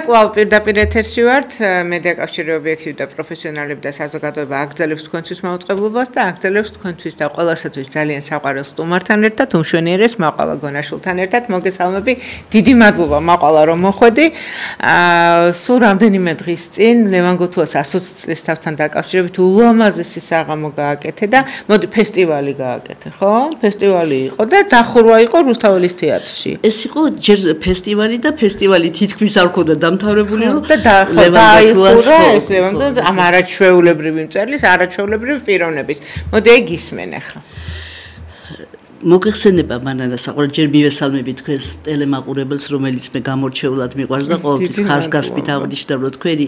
კვლავ პირდაპირ ეთერში ვართ, მედია კავშირი ობიექტივი და პროფესიონალები და საზოგადოება აგრძელებს თქვენთვის მაუწყებლობას და აგრძელებს თქვენთვის და ყველასათვის ძალიან საყვარელ სტუმართან ერთად, უმშვენიერეს მაყვალა გონაშვილთან ერთად. მოგესალმები, დიდი მადლობა მაყვალა რომ მოხვედი. სულ რამდენიმე დღის წინ ლევან გოთუას 120 წლის თავთან დაკავშირებით ულამაზესი საღამო გააკეთე და მოდი ფესტივალი გააკეთე, ხო? ფესტივალი იყო და დახურვა იყო რუსთაველის თეატრში. ეს იყო ჯერ ფესტივალი და ფესტივალი თითქმის არ ქონდა დამთავრებული რომ ამ არაჩვეულებრივი მწერლის არაჩვეულებრივი პიროვნების. მოდი ეგ ისმენ ახლა. მოგეხსენება მანანა საყვარელ ჯერ მივესალმები თქვენს ტელემაყურებელს, რომელიც მე გამორჩეულად მიყვარს და ყოველთვის ხაზგასმით აღნიშნავ, რომ თქვენი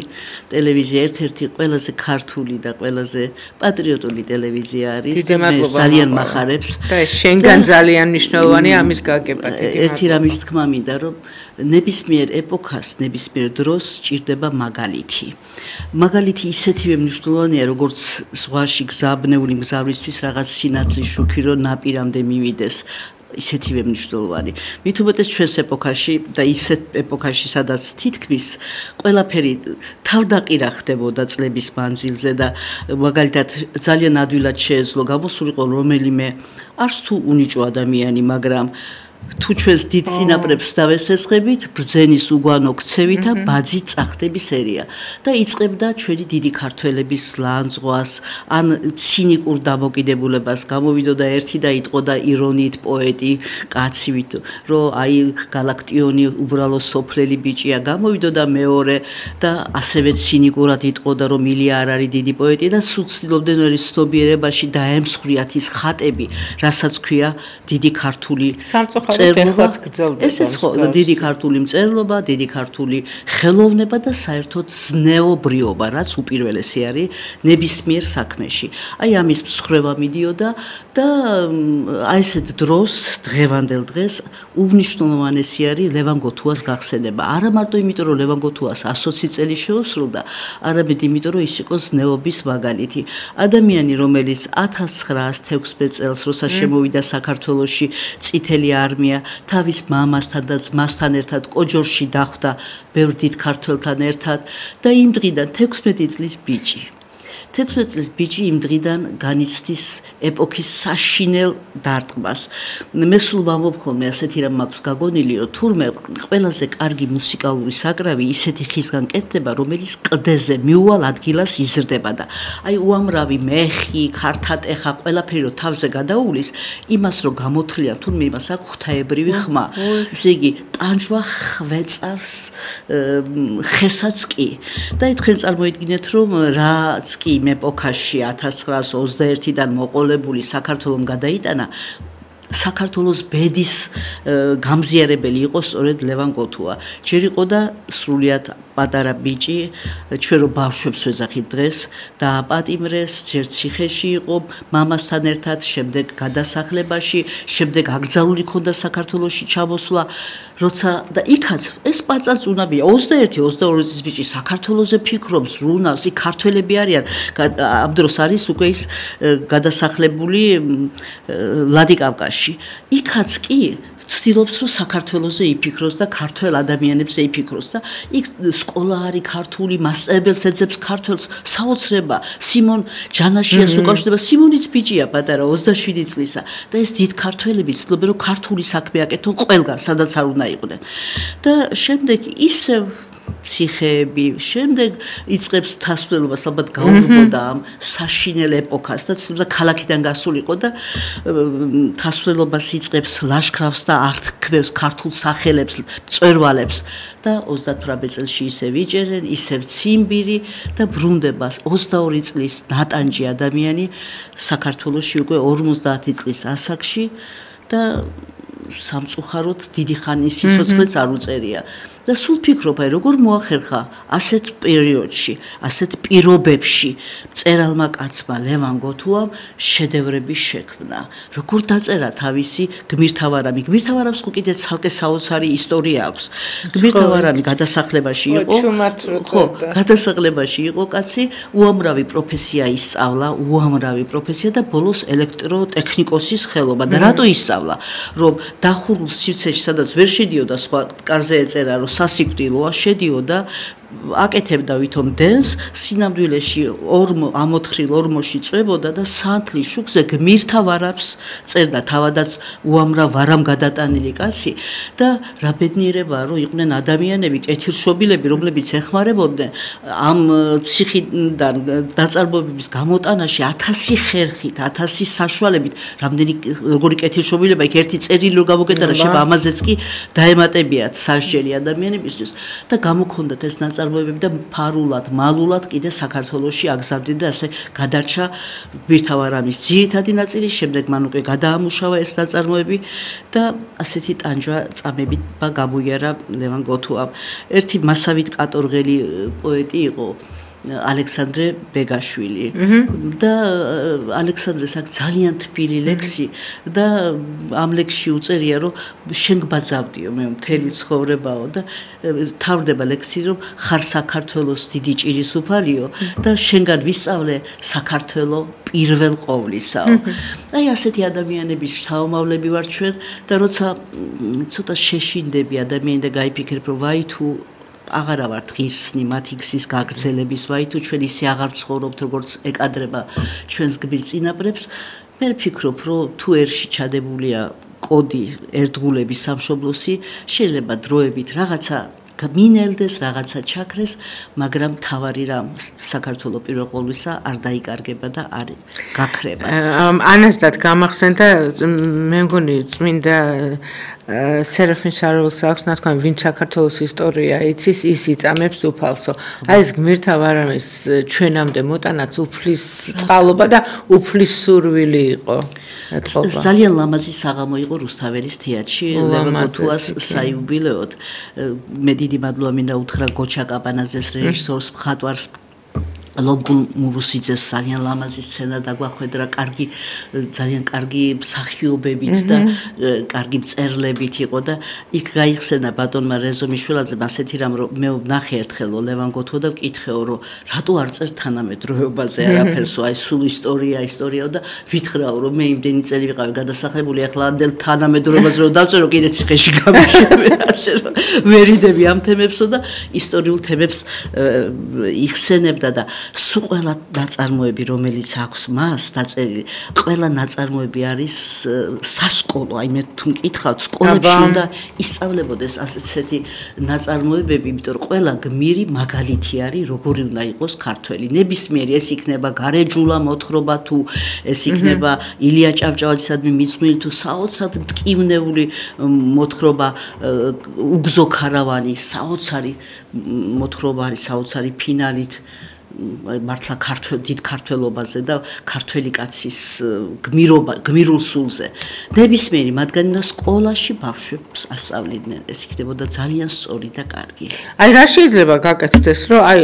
ტელევიზია ერთ-ერთი ყველაზე ქართული და ყველაზე პატრიოტული ტელევიზია არის. მე ძალიან მახარებს. და შენგან ძალიან მნიშვნელოვანი ამის გაგება. ერთი რამის თქმა მინდა, რომ ნებისმიერ ეპოქას, ნებისმიერ დროს სჭირდება მაგალითი. მაგალითი ისეთივე მნიშვნელოვანია, როგორც ზღვაში გზაბნეული მგზავრისთვის რაღაც სინათლის შუქი რო ნაპირამდე მივიდეს. ისეთივე მნიშვნელოვანი. მით უმეტეს ჩვენს ეპოქაში და ისეთ ეპოქაში, სადაც თითქმის ყველაფერი თავდაყირა ხდებოდა წლების მანძილზე და მაგალითად ძალიან ადვილად შეეძლო გამოსულიყო რომელიმე არც თუ უნიჭო ადამიანი, მაგრამ თუ ჩვენს დიდ წინაპრებს დავესესხებით, ბრძენის უგვანო ქცევით და ბაძი წახდების ერია და იწყებდა ჩვენი დიდი ქართველების ლანძღვას, ან ცინიკურ დამოკიდებულებას. გამოვიდოდა ერთი და იტყოდა ირონიით პოეტი კაცივით, რომ აი გალაქტიონი უბრალო სოფლელი ბიჭია. გამოვიდოდა მეორე და ასევე ცინიკურად იტყოდა, რომ ილია არ არის დიდი პოეტი და სულ ცდილობდნენ ერის ცნობიერებაში დაემსხვრიათ ის ხატები, რასაც ქვია დიდი ქართული ესეც ხო დიდი ქართული მწერლობა, დიდი ქართული ხელოვნება და საერთოდ ზნეობრიობა, რაც უპირველესი არის ნებისმიერ საქმეში. აი ამის მსხრევა მიდიოდა და აი ესეთ დროს, დღევანდელ დღეს უნიშნულოვანესი არის ლევან გოთუას გახსენება. არა მარტო იმიტომ, რომ ლევან გოთუას 120 წელი შეუსრულდა, არამედ იმიტომ, რომ ის იყო ზნეობის მაგალითი. ადამიანი, რომელიც 1916 წელს, როცა შემოვიდა საქართველოში წითელი არმია, თავის მამასთან და ძმასთან ერთად კოჯორში დახვდა ბევრ დიდ ქართველთან ერთად და იმ დღიდან 16 წლის ბიჭი. 16 წლის ბიჭი იმ დღიდან განიცდის ეპოქის საშინელ დარტყმას. მე სულ ვამბობ ხოლმე ასეთი რამ მაქვს გაგონილიო, თურმე ყველაზე კარგი მუსიკალური საკრავი ისეთი ხისგან კეთდება, რომელიც კლდეზე მიუვალ ადგილას იზრდება და აი უამრავი მეხი, ქართატეხა, ყველაფერი რო თავზე გადაუვლის, იმას რო გამოთლიან, თურმე იმას აქვს ღვთაებრივი ხმა. ესე იგი, ტანჯვა ხვეწავს ხესაც კი. და თქვენ წარმოიდგინეთ, რომ რაც კი იმ ეპოქაში 1921-დან მოყოლებული საქართველოს გადაიტანა, საქართველოს ბედის გამზიარებელი იყო სწორედ ლევან გოთუა. ჯერ იყო და სრულიად პატარა ბიჭი, ჩვენ რო ბავშვებს ვეძახით დღეს, დააპატიმრეს, ჯერ ციხეში იყო მამასთან ერთად, შემდეგ გადასახლებაში, შემდეგ აკრძალული ქონდა საქართველოში ჩამოსვლა, როცა და იქაც ეს პაწაწ უნაბია 21-22 წლის ბიჭი საქართველოზე ფიქრობს, რუნავს, იქ ქართველები არიან, ამ დროს არის უკვე ის გადასახლებული ვლადიკავკაზში. იქაც კი ცდილობს რომ საქართველოზე იფიქროს და ქართველ ადამიანებზე იფიქროს და იქ სკოლა არის ქართული, მასწავლებელს ეძებს ქართველს, საოცრება. სიმონ ჯანაშიას უკავშირდება, სიმონიც ბიჭია პატარა 27 წლისა და ეს დიდ ქართველები ცდილობენ რომ ქართული საქმე აკეთონ ყველგან, სადაც არ უნდა იყვნენ. და შემდეგ ისევ ციხეები, შემდეგ იწყებს თასვლელობას, ალბათ გაურბოდა ამ საშინელ ეპოქას და ცდილობდა ქალაქიდან გასულიყო და თასვლელობას იწყებს, ლაშქრავს და ართქმევს ქართულ სახელებს, მწვერვალებს და 38 წელში ისევ იჭერენ, ისევ ციმბირი და ბრუნდება 22 წლის ნატანჯი ადამიანი საქართველოში უკვე 50 წლის ასაკში და სამწუხაროდ დიდი ხანის სიცოცხლეც არ უწერია. და სულ ფიქრობ, აი როგორ მოახერხა ასეთ პერიოდში, ასეთ პირობებში მწერალმა კაცმა ლევან გოთუამ შედევრების შექმნა. როგორ დაწერა თავისი გმირთავარამი. გმირთავარამს ხო კიდე ცალკე საოცარი ისტორია აქვს. გმირთავარამი გადასახლებაში იყო. ხო, გადასახლებაში იყო კაცი, უამრავი პროფესია ისწავლა, უამრავი პროფესია და ბოლოს ელექტროტექნიკოსის ხელობა. და რატო ისწავლა? რომ დახურულ სივრცეში, სადაც ვერ შედიოდა სხვა კარზე ეწერა, რომ სასიკვდილოა, შედიოდა აკეთებდა ვითომ დენს, სინამდვილეში ამოთხრილ ორმოში წვებოდა და სანთლის შუქზე გმირთა ვარამს წერდა, თავადაც უამრავ ვარამ გადატანილი კაცი და რა ბედნიერებაა, რომ იყვნენ ადამიანები, კეთილშობილები, რომლებიც ეხმარებოდნენ ამ ციხიდან დაწარმოებების გამოტანაში 1000 ხერხით, 1000 საშუალებით, როგორი კეთილშობილება, იქ ერთი წერილი რო გამოგეტანა, შევა ამაზეც კი დაემატებიათ სასჯელი ადამიანებისთვის და გამოქონდათ ეს ნაწარმოებები და ფარულად, მალულად კიდე საქართველოში აგზავნდნენ და ასე გადარჩა გმირთა ვარამის ძირითადი ნაწილი, შემდეგ მან უკვე გადაამუშავა ეს ნაწარმოები და ასეთი ტანჯვა წამებით გამოიარა ლევან გოთუამ. ერთი მასავით კატორღელი პოეტი იყო ალექსანდრე ბეგაშვილი და ალექსანდრეს აქ ძალიან თბილი ლექსი და ამ ლექსში უწერია რომ შენ გბაძავდიო მე მთელი ცხოვრებაო და თავდება ლექსი რომ ხარ საქართველოს დიდი ჭირისუფალიო და შენგან ვისწავლე საქართველო პირველ ყოვლისაო. აი ასეთი ადამიანების საომავლები ვარ ჩვენ და როცა ცოტა შეშინდები ადამიანი და გაიფიქრებ რომ ვაი თუ აღარა ვართ ღირსნი მათი გზის გაგრძელების, ვაი თუ ჩვენ ისე აღარ ცხოვრობთ როგორც ეკადრება ჩვენს გმირ წინაპრებს, მე ვფიქრობ რომ თუ ერში ჩადებულია კოდი ერთგულების სამშობლოსი, შეიძლება დროებით რაღაცა მინელდეს, რაღაცა ჩაქრეს, მაგრამ თავარი რამ საქართველოს პირველ ყოვლისა არ დაიკარგება და არ გაქრება. ანასტად გამახსენდა მე მგონი წმინდა სერაფიმ შარველს აქვს ნათქვამი, ვინ საქართველოს ისტორია იცის, ის იწამებს უფალსო. აი ეს გმირთა ვარამის ჩვენამდე მოტანაც უფლის წყალობა და უფლის სურვილი იყო. ძალიან ლამაზი საღამო იყო რუსთაველის თეატრში ლევან გოთუას საიუბილეოდ. მე დიდი მადლობა მინდა უთხრა გოჩა კაპანაძეს რეჟისორს, მხატვარს ლობგულ მურუსიძეს ძალიან ლამაზი სცენა დაგვახვედრა, ძალიან კარგი მსახიობებით და კარგი მწერლებით იყო და იქ გაიხსენა ბატონმა რეზომიშვილაძემ ასეთი რამ რომ მე ვნახე ერთხელ ლევან გოთუა და ვკითხეო რომ რატო არ წერს თანამედროვეობაზე არაფერსო, აი სულ ისტორიაო და ვითხრაო რომ მე იმდენი წელი ვიყავი გადასახლებული, ახლა ამდელ თანამედროვეობაზე რომ დავწერო კიდე ციხეში გამიშევე, ასე რომ ვერიდები ამ თემებსო და ისტორიულ თემებს იხსენებდა და სულ ყველა ნაწარმოები რომელიც აქვს მას დაწერილი, ყველა ნაწარმოები არის სასკოლო, აი მე თუ მკითხავთ სკოლებში უნდა ისწავლებოდეს ასეთი ნაწარმოებები, იმიტომ რომ ყველა გმირი მაგალითი არის როგორი უნდა იყოს ქართველი. ნებისმიერი ეს იქნება გარეჯულა მოთხრობა თუ ეს იქნება ილია ჭავჭავაძისადმი მიცმული თუ საოცრად მტკივნეული მოთხრობა უგზო ქარავანი, საოცარი მოთხრობა არის, საოცარი ფინალით მართლა დიდ ქართველობაზე და ქართველი კაცის გმირულ სულზე. ნებისმიერი მათგანი და სკოლაში ბავშვებს ასწავლიდნენ. ეს იქნებოდა ძალიან სწორი და კარგი. აი რა შეიძლება გაკეთდეს, რომ აი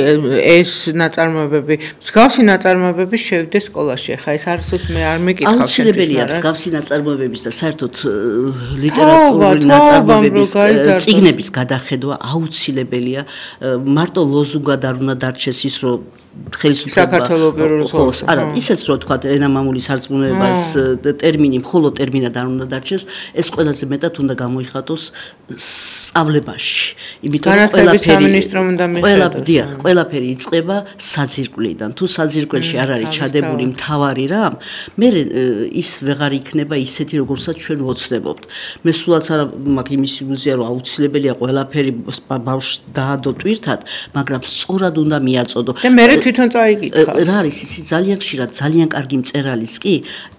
ეს ნაწარმოებები, მსგავსი ნაწარმოებები შევიდეს სკოლაში. ახლა ეს არასოდეს მე არ მეკითხავ. აუცილებელია მსგავსი ნაწარმოებების და საერთოდ ლიტერატურული ნაწარმოებების წიგნების გადახედვა აუცილებელია. მარტო ლოზუნგად არ უნდა დარჩეს ის, რომ საქართველოს პირველ ხოლოს არა ისეც რო თქვა ენამამული სარწმუნოებას ტერმინი მხოლოდ ტერმინად არ უნდა დარჩეს, ეს ყველაზე მეტად უნდა გამოიხატოს სწავლებაში, იმიტომ რომ ყველაფერი იწყება საძირკვლიდან. თუ საძირკველში არ არის ჩადებული მთავარი რამ, მე ის ვეღარ იქნება ისეთი როგორცაც ჩვენ ვოცნებობთ. მე სულაც არა მაქვს იმის ილუზია რომ აუცილებელია ყველაფერი ბავშვს დაადო ტვირთად, მაგრამ სწორად უნდა მიაწოდო. და მე თვითონ წაიკითხა. რა არის ისი ძალიან ხშირად ძალიან კარგი მწერალის კი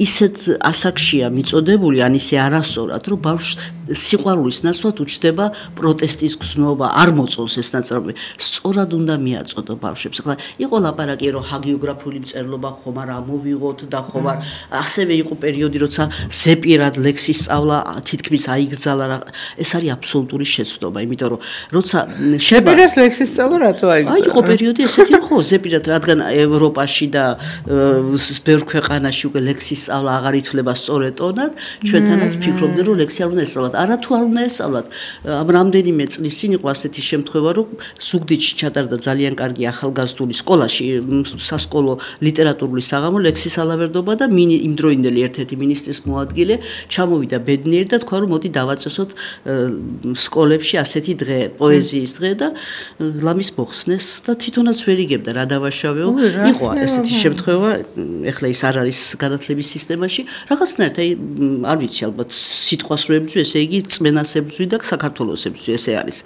ისეთ ასაკშია მიწოდებული, ან ისე არასწორად, რომ ბავშვს სიყვარულის ნაცვლად უჩნდება პროტესტის გზნობა, არ მოწონს ეს ნაწარმოები. სწორად უნდა მიაწოდო ბავშვებს. ახლა იყო ლაპარაკი რომ ჰაგიოგრაფიული მწერლობა ხომ არ ამოვიღოთ და ხომ არ ასევე იყო პერიოდი როცა ზეპირად ლექსის სწავლა თითქმის აიგრძალა. ეს არის აბსოლუტური შეცდომა, იმიტომ რომ როცა ზეპირად ლექსის სწავლა რატო აიგრძალა? აი იყო პერიოდი ესეთი ხო, ზეპირად ზოგადად რადგან ევროპაში და ბევრ ქვეყანაში უკვე ლექსის სწავლა აღარ ითვლება სწორედ ტონად, ჩვენთანაც ფიქრობდნენ, რომ ლექსი არ უნდა ესწავლათ. არა თუ არ უნდა ესწავლათ. ამ რამდენიმე წლის წინ იყო ასეთი შემთხვევა, რომ ზუგდიდში ჩატარდა ძალიან კარგი ახალგაზრდული სკოლაში სასკოლო ლიტერატურული საღამო ლექსის ალავერდობა და იმდროინდელი ერთ-ერთი მინისტრის მოადგილე ჩამოვიდა ბედნიერი და თქვა, რომ მოდი დავაწესოთ სკოლებში ასეთი დღე, პოეზიის დღე და ლამის მოხსნეს და თვითონაც ვერ იგებდა რა დავაშავეო. იყო ესეთი შემთხვევა, ეხლა ის არ არის განათლების სისტემაში, რაღაცნაირად აი არ ვიცი ალბათ სიტყვას რო ებრძვი, ესე იგი წმენას ებრძვი და საქართველოს ებრძვი, ესე არის.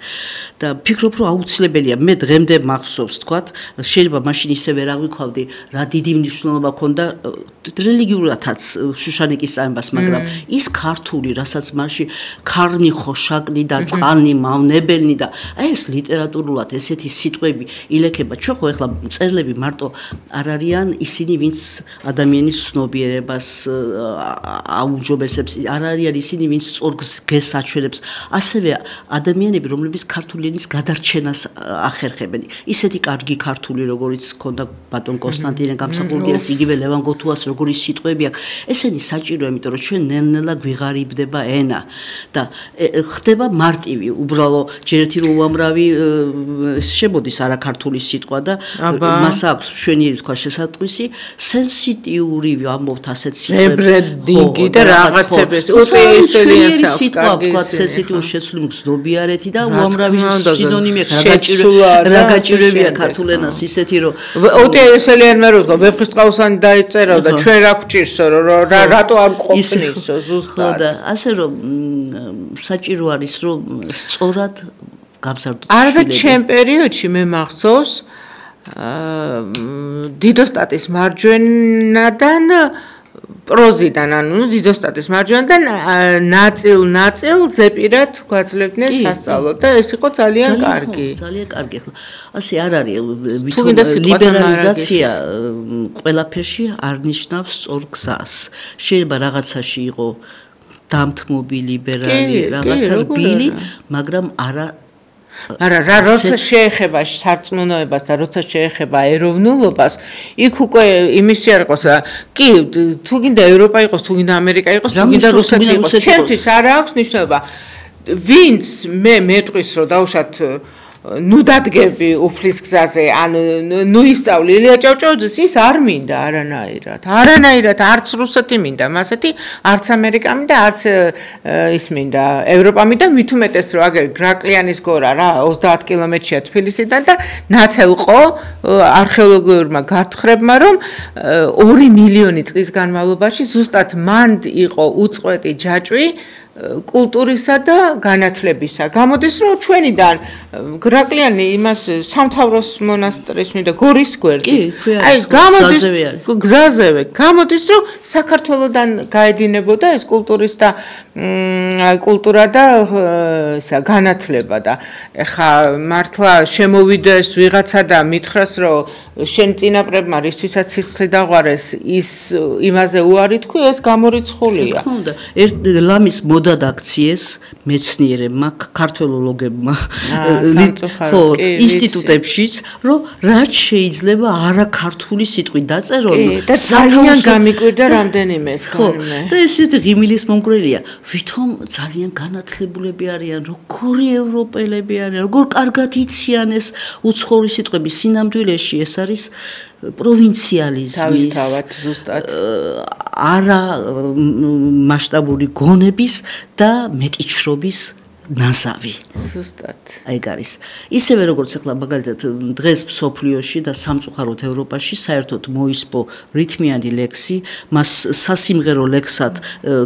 და ფიქრობ, რომ აუცილებელია, მე დღემდე მახსოვს, თქვათ, შეიძლება მაშინ ისე ვერ აღვიქვავდი, რა დიდი მნიშვნელობა ჰქონდა რელიგიურადაც შუშანიკის წამებას, მაგრამ ის ქართული, რასაც მასში ქარნი, ხოშაკნი და წყალნი, მავნებელნი და აი ეს ლიტერატურულად ესეთი სიტყვები ილექება. ჩვენ ხო ეხლა მწერლები მარტო არ არიან ისინი, ვინც ადამიანის ცნობიერებას აუმჯობესებს, არ არიან ისინი, ვინც სწორ გესს აჩვენებს, ასევე ადამიანები, რომლებიც ქართული ენის გადარჩენას ახერხებენ. ისეთი კარგი ქართული, როგორიც ჰქონდა ბატონ კონსტანტინე გამსახურდიას, იგივე ლევან გოთუას, როგორი სიტყვები აქვს, ესენი საჭიროა, იმიტომ რომ ჩვენ ნელ-ნელა გვიღარიბდება ენა და ხდება მარტივი, უბრალო ჯერ ერთი რომ უამრავი შემოდის არაქართული სიტყვა და მას აქვს შვენიერი თქვა შესატყვისი, სენსიტიური ამბობთ ასეთ სიტყვებს და რაღაცებს უტეისელიან სიტყვა თქვა სენსიტიური შესული მგზნობიარეთი და უამრავი სინონიმი რა გაჭირებია ქართულ ენას ისეთი რომ უტეისელიან მე რო თქვა ვეფხისტყაოსანი დაიწერა და ჩვენ რა გვჭირსო რატო არ ყოფნისო ზუსტად და ასე რომ საჭირო არის რომ სწორად გამსარდოს არა ჩემ პერიოდში მე მახსოვს დიდოსტატის მარჯვენიდან პროზიდან ანუ დიდოსტატის მარჯვენიდან ნაწილ ზეპირად გვაძლევდნენ სასწავლოდ და ეს იყო ძალიან კარგი. ძალიან კარგი. ასე არ არის ლიბერალიზაცია ყველაფერში არ ნიშნავს სწორ გზას. შეიძლება რაღაცაში იყო დამთმობი ლიბერალი, რაღაცა რბილი, მაგრამ არა რა როცა შეეხება სარწმუნოებას და როცა შეეხება ეროვნულობას, იქ უკვე იმისი არ იყოს, კი, თუ გინდა ევროპა იყოს, თუ გინდა ამერიკა იყოს, თუ გინდა რუსეთი იყოს, ჩემთვის არ აქვს მნიშვნელობა. ვინც მე მეტყვის რომ დაუშვათ ნუ დადგები უფლის გზაზე, ანუ ნუ ისწავლი ილია ჭავჭავაძის, ის არ მინდა არანაირად, არც რუსეთი მინდა, მასეთი, არც ამერიკა მინდა, არც ის მინდა, ევროპა მინდა, მით უმეტეს რომ აგერ გრაკლიანის გორა რა 30 კილომეტრია თბილისიდან და ნათელყო არქეოლოგიურმა გათხრებმა, რომ 2 მილიონი წლის განმავლობაში ზუსტად მან იყო უწყვეტი ჯაჭვი კულტურისა და განათლებისა. გამოდის რომ ჩვენიდან გრაკლიანი იმას სამთავროს მონასტრის მინდა გორის გვერდი. აი გამოდის გზაზევე. გამოდის რომ საქართველოსდან გაედინებოდა ეს კულტურა და განათლება და ეხა მართლა შემოვიდეს ვიღაცა და მითხრას რომ შენ წინაპრებმა რისთვისაც სისხლი დაღვარეს ის იმაზე უარი თქვი ეს გამორიცხულია. ლამის მოდად აქციეს მეცნიერებმა, ქართველოლოგებმა, ინსტიტუტებშიც, რომ რაც შეიძლება არაქართული სიტყვით დაწერონ და ძალიან გამიკვირდა რამდენიმე ეს გარემე. და ესეთი ღიმილის მომგვრელია, ვითომ ძალიან განათლებულები არიან, როგორი ევროპელები არიან, როგორ კარგად იციან ეს უცხოური სიტყვები სინამდვილეში ეს არის პროვინციალიზმის ზუსტად არა მასშტაბური გონების და მეტიჩრობის ნაზავი. ზუსტად. აი გარის. ისევე როგორც ახლა მაგალითად დღეს მსოფლიოში და სამწუხაროდ ევროპაში საერთოდ მოისპო რითმიანი ლექსი, მას სასიმღერო ლექსად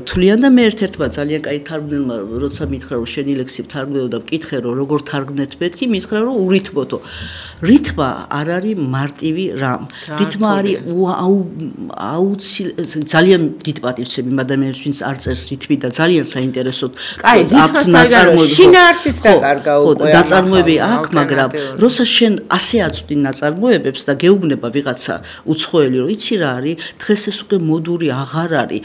თვლიან და მე ერთ-ერთმა ძალიან კაი თარგმნელმა როცა მითხრა რომ შენი ლექსი ვთარგმნეო და ვკითხე რომ როგორ თარგმნეთ მეთქი, მითხრა რომ ურითმოთო. რითმა არ არის მარტივი რამ. რითმა არის ძალიან დიდ პატივს ვცემ იმ ადამიანებს, ვინც არ წერს რითმით და ძალიან საინტერესოდ კაი, შინაარსიც დაკარგა უკვე. ნაწარმოები აქვს, მაგრამ როცა შენ ასე აწვდი ნაწარმოებებს და გეუბნება ვიღაცა უცხოელი, რომ იცი რა არის, დღეს ეს უკვე მოდური აღარ არის.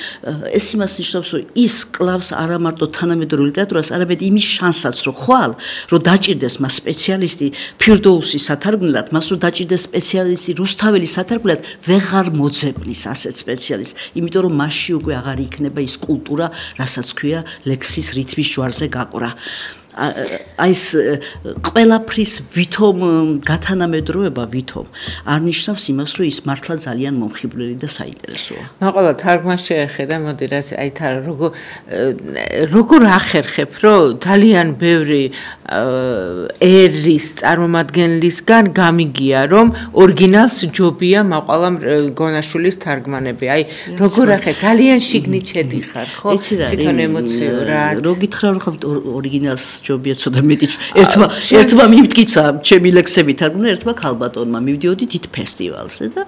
ეს იმას ნიშნავს, რომ ის კლავს არა მარტო თანამედროვე ლიტერატურას, არამედ იმის შანსაც, რომ ხვალ, რომ დაჭირდეს მას სპეციალისტი ფირდოუსის სათარგმნელად, მას რომ დაჭირდეს სპეციალისტი რუსთაველის სათარგმნელად, ვეღარ მოძებნის ასეთ სპეციალისტს, იმიტომ რომ მასში უკვე აღარ იქნება ის კულტურა, რასაც ქვია ლექსის რითმის ჯვარზე გაკვრა. აი ეს ყველაფრის ვითომ გათანამედროვება ვითომ არ ნიშნავს იმას, რომ ის მართლა ძალიან მომხიბვლელი და საინტერესოა. მაყალა თარგმანს შეეხედა, მოდი რა აი როგორ ახერხებ, რომ ძალიან ბევრი ერის წარმომადგენლისგან გამიგია, რომ ორიგინალს ჯობია მაყალამ გონაშვილის თარგმანები. აი როგორ ახერხებ, ძალიან შიგნით შედიხარ, ხო? თვითონ ემოციურად. რო გითხრა რომ ხავთ ორიგინალს ჯობია ცოტა მეტი ერთმა მიმტკიცა ჩემი ლექსები თარგმნა ერთმა ქალბატონმა მივდიოდი დიდ ფესტივალზე და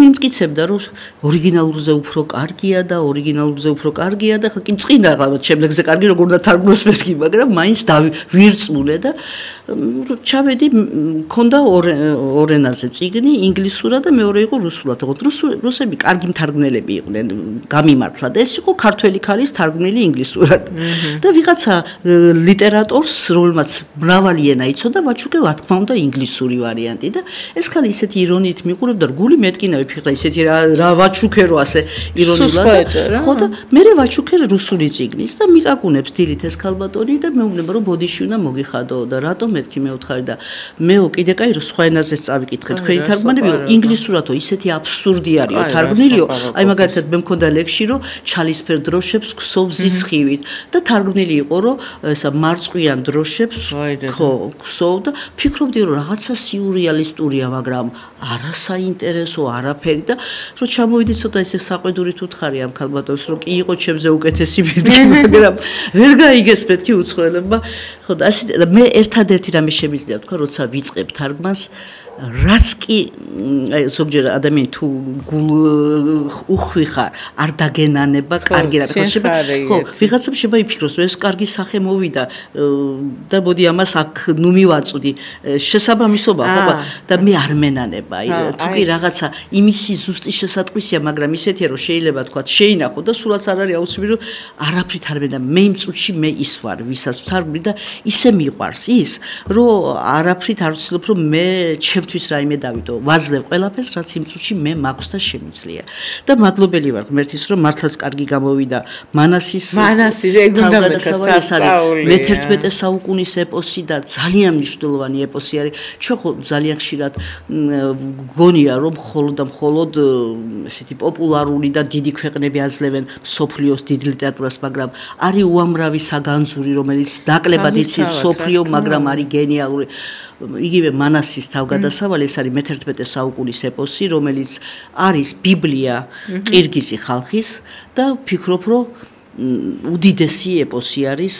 მიმტკიცებდა რომ ორიგინალურზე უფრო კარგია და ხა კი მწყინდა ჩემ ლექსზე კარგი როგორ უნდა თარგმნოს მეთქი მაგრამ მაინც დავირწმუნე და ჩავედი მქონდა ორ ენაზე წიგნი ინგლისურად და მეორე იყო რუსულად რუსები კარგი მთარგმნელები იყვნენ გამიმართლა და ეს იყო ქართველი ქალის თარგმნილი ინგლისურად და ვიღაცა ლიტერატორს რომელმაც მრავალი ენა იცოდა ვაჩუკე რა თქმა უნდა ინგლისური ვარიანტი და ეს ქალი ისეთი ირონიით მიყურებდა გული მეტკინა ვიფიქრა ისეთი რა ვაჩუკე რო ასე ირონულად ხო და მე ვაჩუკე რუსული წიგნის და მიყაკუნებს დილით ეს ქალბატონი და მეუბნება რომ ბოდიში უნდა მოგიხადო და რატომ მეთქი მეუთხარი და მეო კიდე კაი რო სხვა ენაზეც წავიკითხე თქვენი თარგმანები ინგლისურათო ისეთი აბსურდი არისო თარგმნილიო აი მაგალითად მე მქონდა ლექსი რომ ჩალისფერ დროშებს ქსოვს ზისხივით და თარგმნილი იყო რომ ესა მარწყვიან დროშებს ხო ქსოვდა ფიქრობდი რომ რაღაცა სიურეალისტურია მაგრამ არასაინტერესო არაფერი და რომ ჩამოვიდი ცოტა ესე საყვედურით უთხარი ამ ქალბატონს რომ კი იყო ჩემზე უკეთესი მეთქი მაგრამ ვერ გაიგეს მეთქი უცხოელებმა ხო და ასე და მე ერთადერთი რამე შემიძლია ვთქვა როცა ვიწყებ თარგმანს რაც კი აი ზოგჯერ ადამიანი თუ უხვი ხარ არ დაგენანება კარგი რა ხო ვიღაცამ შეიძლება იფიქროს რომ ეს კარგი სახე მოვიდა და მოდი ამას აქ ნუ მივაწვდი შესაბამისობა ხო და მე არ მენანება აი თუ კი რაღაცა იმისი ზუსტი შესატყვისია მაგრამ ისეთია რომ შეიძლება თქვა შეინახო და სულაც არ არის აუცილებელი რომ არაფრით არ მენა მე იმ წუთში მე ის ვარ ვისაც ვთარგმნი და ისე მიყვარს ის რომ არაფრით არ ვცდილობ რომ მე ჩემთვის რაიმე დავიტო ვაძლევ ყველაფერს რაც იმ წუთში მე მაქვს და შემიძლია და მადლობელი ვარ ღმერთის რომ მართლაც კარგი გამოვიდა მანასის ეგ უნდა მეკასწავლი მე-11 საუკუნის ეპოსი და ძალიან მნიშვნელოვანი ეპოსი არის ჩვენ ხო ძალიან ხშირად გონია რომ მხოლოდ ესეთი პოპულარული და დიდი ქვეყნები აძლევენ სოფლიოს დიდ ლიტერატურას მაგრამ არის უამრავი საგანძური რომელიც ნაკლებად იცის სოფლიო მაგრამ არის გენიალური იგივე მანასის თავგადასავალი ეს არის მე-11 საუკუნის ეპოსი რომელიც არის ბიბლია ყირგიზი ხალხის და ვფიქრობ რომ უდიდესი ეპოსი არის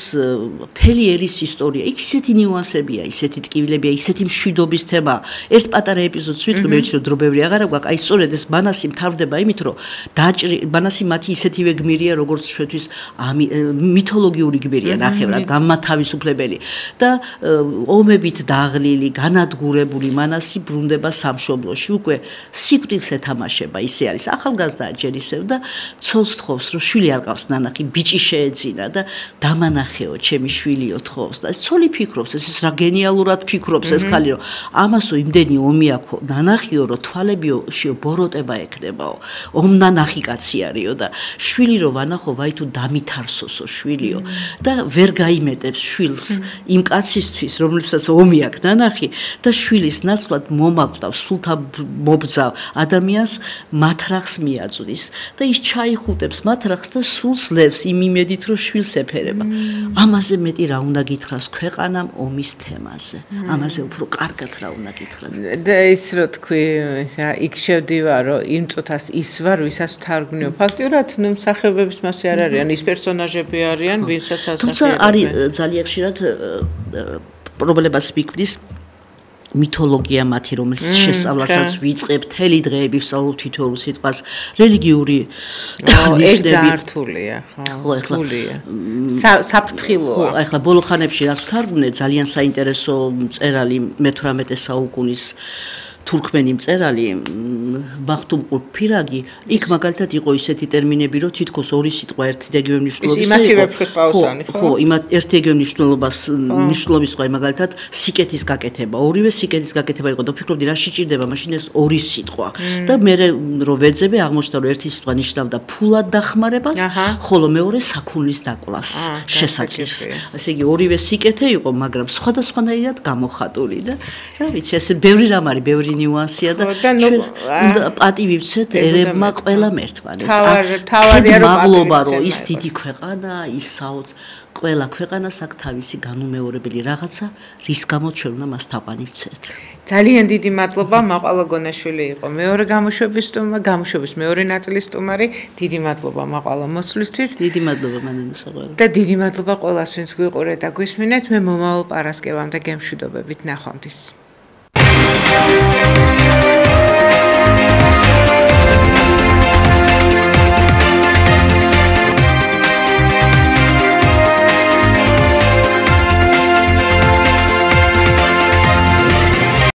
მთელი ერის ისტორია. იქ ისეთი ნიუანსებია, ისეთი ტკივილებია, ისეთი მშვიდობის თემა. ერთ პატარა ეპიზოდს ვიტყვი, მე ვიცი რომ დრო ბევრი აღარა გვაქვს. აი სწორედ ეს მანასი მთავრდება იმით, რომ მანასი მათი ისეთივე გმირია, როგორც ჩვენთვის მითოლოგიური გმირია, ნახევრად გამათავისუფლებელი და ომებით დაღლილი, განადგურებული მანასი ბრუნდება სამშობლოში. უკვე სიკვდილს ეთამაშება, ისე არის. ახალგაზრდა ჯერ ისევ და ცოლს თხოვს, რომ შვილი არ ყავს ნანახი ბიჭი შეეძინა და დამანახეო ჩემი შვილიო თხოვს და ცოლი ფიქრობს ეს რა გენიალურად ფიქრობს ეს ხალი რომ ამასო იმდენი ომი აქვს ნანახიო რომ თვალებიო ბოროტება ექნებაო ომნანახი კაცი არისო და შვილი რომ ვანახო ვაი თუ დამithარსოსო შვილიო და ვერ გაიმეტებს შვილს იმ კაცისთვის რომელსაც ომი აქვს ნანახი და შვილის ნაცვლად მომაკვდავს სულთა მობძავ ადამიანს მათრახს მიაწვდის და ის ჩაიხუტებს მათრახს და სულს იმ იმედით რომ შვილს ეფერება. ამაზე მეტი რა უნდა გითხრას ქვეყანამ ომის თემაზე. ამაზე უფრო კარგად რა უნდა გითხრას. და ის რო თქვი, იქ შევდივარ რომ იმ წუთას ის ვარ, ვისაც ვთარგმნიო. ფაქტიურად ნუ მსახიობების მასე არ არიან, ის პერსონაჟები არიან, ვინცაც ასახიერებენ. თუმცა არის ძალიან ხშირად პრობლემას მიქმნის მითოლოგია მათი, რომელიც შესწავლასაც ვიწყებ, თელი დღეები ვსწავლობ თითოეულ სიტყვას, რელიგიური ნიშნები. რთულია, ხო, რთულია. საფრთხილოა. ხო, ახლა ბოლო ხანებში რაც ვთარგმნე, ძალიან საინტერესო მწერალი მე-18 საუკუნის თურქმენი მწერალი ბახტუმყურ ფირაგი, იქ მაგალითად იყო ისეთი ტერმინები, რომ თითქოს ორი სიტყვა ერთი რეგიონის მნიშვნელობისა იყო. ხო, ერთი რეგიონის მნიშვნელობის სხვა მაგალითად სიკეთის გაკეთება. ორივე სიკეთის გაკეთება იყო და ვფიქრობდი რა შეჭირდება მაშინ ეს ორი სიტყვა. და მე რო ვეძებე აღმოჩნდა რომ ერთი სიტყვა ნიშნავდა ფულად დახმარებას, ხოლო მეორე საქონლის დაკლას, შესაძლეს. ასე იგი ორივე სიკეთე იყო, მაგრამ სხვადასხვანაირად გამოხატული და რა ვიცი, ესე ბევრი რამ არის, ბევრი ნიუანსია და პატივი ვცეთ ერებმა ყველამ ერთმანეთს. თავარია რომ მადლობა რომ ის დიდი ქვეყანა, ის საოც ყველა ქვეყანას აქვს თავისი განუმეორებელი რაღაცა, რის გამოც ჩვენ უნდა მას თაყვანი ვცეთ. ძალიან დიდი მადლობა, მაყვალა გონაშვილი იყო მეორე გამოშვების მეორე ნაწილის სტუმარი. დიდი მადლობა მაყვალა მოსვლისთვის. დიდი მადლობა მანენა საყვარელი. და დიდი მადლობა ყველას, ვინც გვიყურეთ და გვისმინეთ. მე მომავალ პარასკევამდე გემშვიდობებით, ნახვამდის.